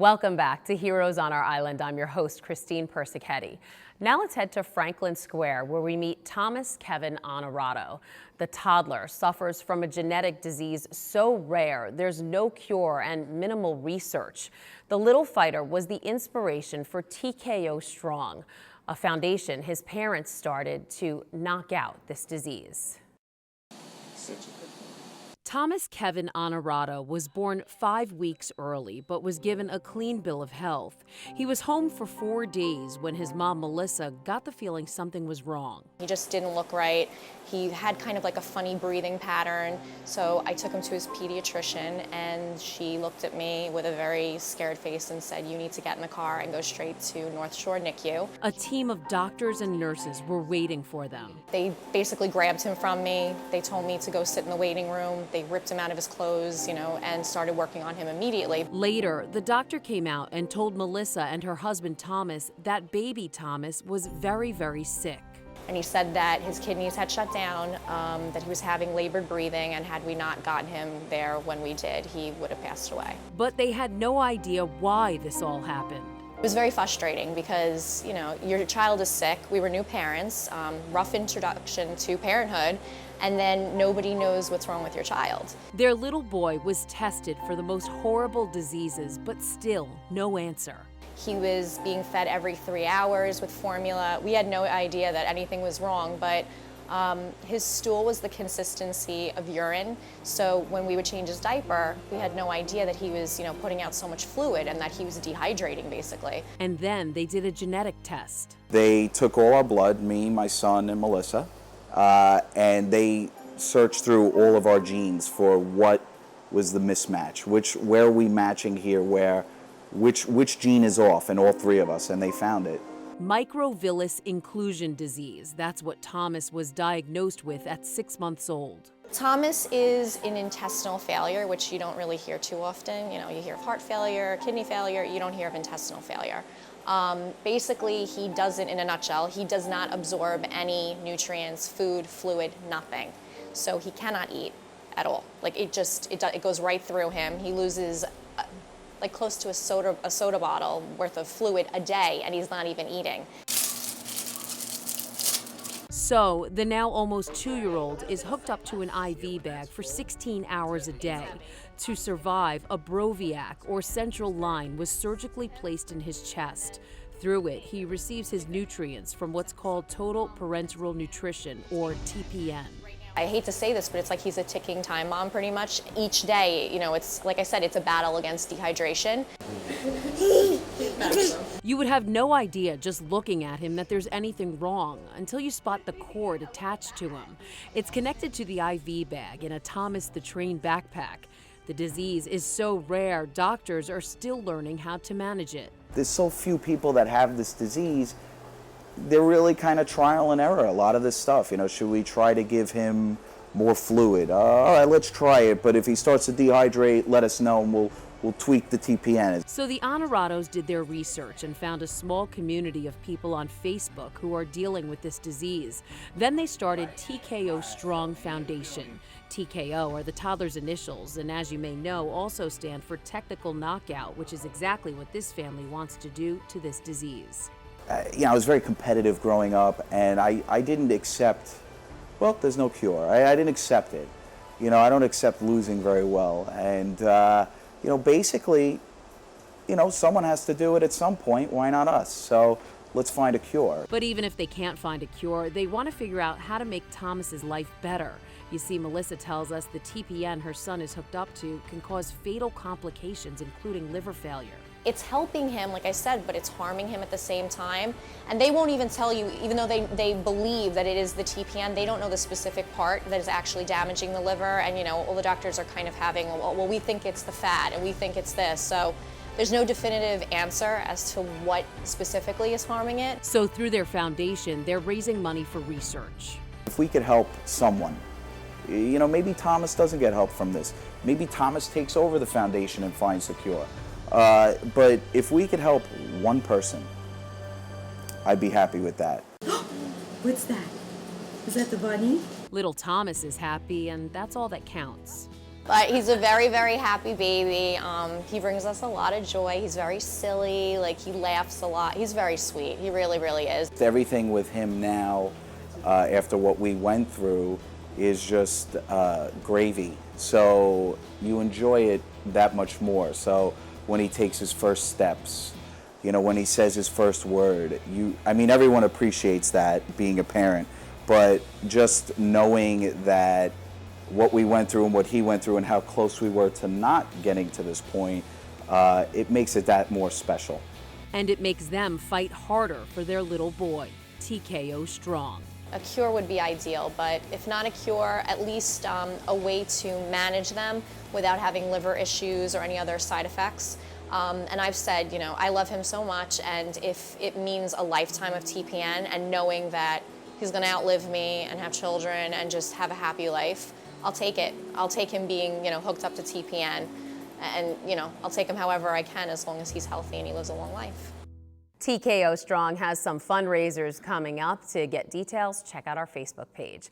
Welcome back to Heroes on Our Island. I'm your host, Christine Persichetti. Now let's head to Franklin Square, where we meet Thomas Kevin Honorato. The toddler suffers from a genetic disease so rare there's no cure and minimal research. The little fighter was the inspiration for TKO Strong, a foundation his parents started to knock out this disease. Thomas Kevin Honorato was born 5 weeks early, but was given a clean bill of health. He was home for 4 days when his mom, Melissa, got the feeling something was wrong. He just didn't look right. He had kind of like a funny breathing pattern. So I took him to his pediatrician, and she looked at me with a very scared face and said, "You need to get in the car and go straight to North Shore NICU." A team of doctors and nurses were waiting for them. They basically grabbed him from me. They told me to go sit in the waiting room. They ripped him out of his clothes, and started working on him immediately. Later, the doctor came out and told Melissa and her husband Thomas that baby Thomas was very, very sick. And he said that his kidneys had shut down, that he was having labored breathing, and had we not gotten him there when we did, he would have passed away. But they had no idea why this all happened. It was very frustrating because, your child is sick. We were new parents, rough introduction to parenthood, and then nobody knows what's wrong with your child. Their little boy was tested for the most horrible diseases, but still no answer. He was being fed every 3 hours with formula. We had no idea that anything was wrong, but his stool was the consistency of urine. So when we would change his diaper, we had no idea that he was, putting out so much fluid and that he was dehydrating, basically. And then they did a genetic test. They took all our blood, me, my son, and Melissa, and they searched through all of our genes for what was the mismatch, where are we matching here, which gene is off in all three of us, and they found it. Microvillus inclusion disease. That's what Thomas was diagnosed with at 6 months old. Thomas is an intestinal failure, which you don't really hear too often. You hear of heart failure, kidney failure, you don't hear of intestinal failure. Basically, he doesn't, in a nutshell, he does not absorb any nutrients, food, fluid, nothing. So he cannot eat at all. Like it goes right through him. He loses close to a soda bottle worth of fluid a day, and he's not even eating. So the now almost 2-year-old is hooked up to an IV bag for 16 hours a day. To survive, a Broviac or central line was surgically placed in his chest. Through it, he receives his nutrients from what's called total parenteral nutrition, or TPN. I hate to say this, but it's like he's a ticking time bomb pretty much. Each day, it's like I said, it's a battle against dehydration. You would have no idea just looking at him that there's anything wrong until you spot the cord attached to him. It's connected to the IV bag in a Thomas the Train backpack. The disease is so rare, doctors are still learning how to manage it. There's so few people that have this disease. They're really kind of trial and error, a lot of this stuff. Should we try to give him more fluid? All right, let's try it, but if he starts to dehydrate, let us know and we'll tweak the TPN. So the Honoratos did their research and found a small community of people on Facebook who are dealing with this disease. Then they started TKO Strong Foundation. TKO are the toddler's initials, and as you may know, also stand for technical knockout, which is exactly what this family wants to do to this disease. I was very competitive growing up, and I didn't accept, well, there's no cure. I didn't accept it. I don't accept losing very well. And, basically, someone has to do it at some point. Why not us? So let's find a cure. But even if they can't find a cure, they want to figure out how to make Thomas's life better. You see, Melissa tells us the TPN her son is hooked up to can cause fatal complications, including liver failure. It's helping him, like I said, but it's harming him at the same time. And they won't even tell you, even though they believe that it is the TPN, they don't know the specific part that is actually damaging the liver. And, all the doctors are kind of having, well, we think it's the fat and we think it's this. So there's no definitive answer as to what specifically is harming it. So through their foundation, they're raising money for research. If we could help someone, maybe Thomas doesn't get help from this. Maybe Thomas takes over the foundation and finds the cure. But if we could help one person, I'd be happy with that. What's that? Is that the bunny? Little Thomas is happy, and that's all that counts. But he's a very, very happy baby. He brings us a lot of joy. He's very silly, like he laughs a lot. He's very sweet. He really, really is. Everything with him now, after what we went through, is just gravy. So you enjoy it that much more. So when he takes his first steps, you know, when he says his first word, I mean, everyone appreciates that, being a parent, but just knowing that what we went through and what he went through and how close we were to not getting to this point, it makes it that more special. And it makes them fight harder for their little boy, TKO strong. A cure would be ideal, but if not a cure, at least a way to manage them without having liver issues or any other side effects. And I've said, you know, I love him so much, and if it means a lifetime of TPN and knowing that he's going to outlive me and have children and just have a happy life, I'll take it. I'll take him being, you know, hooked up to TPN, and, you know, I'll take him however I can as long as he's healthy and he lives a long life. TKO Strong has some fundraisers coming up. To get details, check out our Facebook page.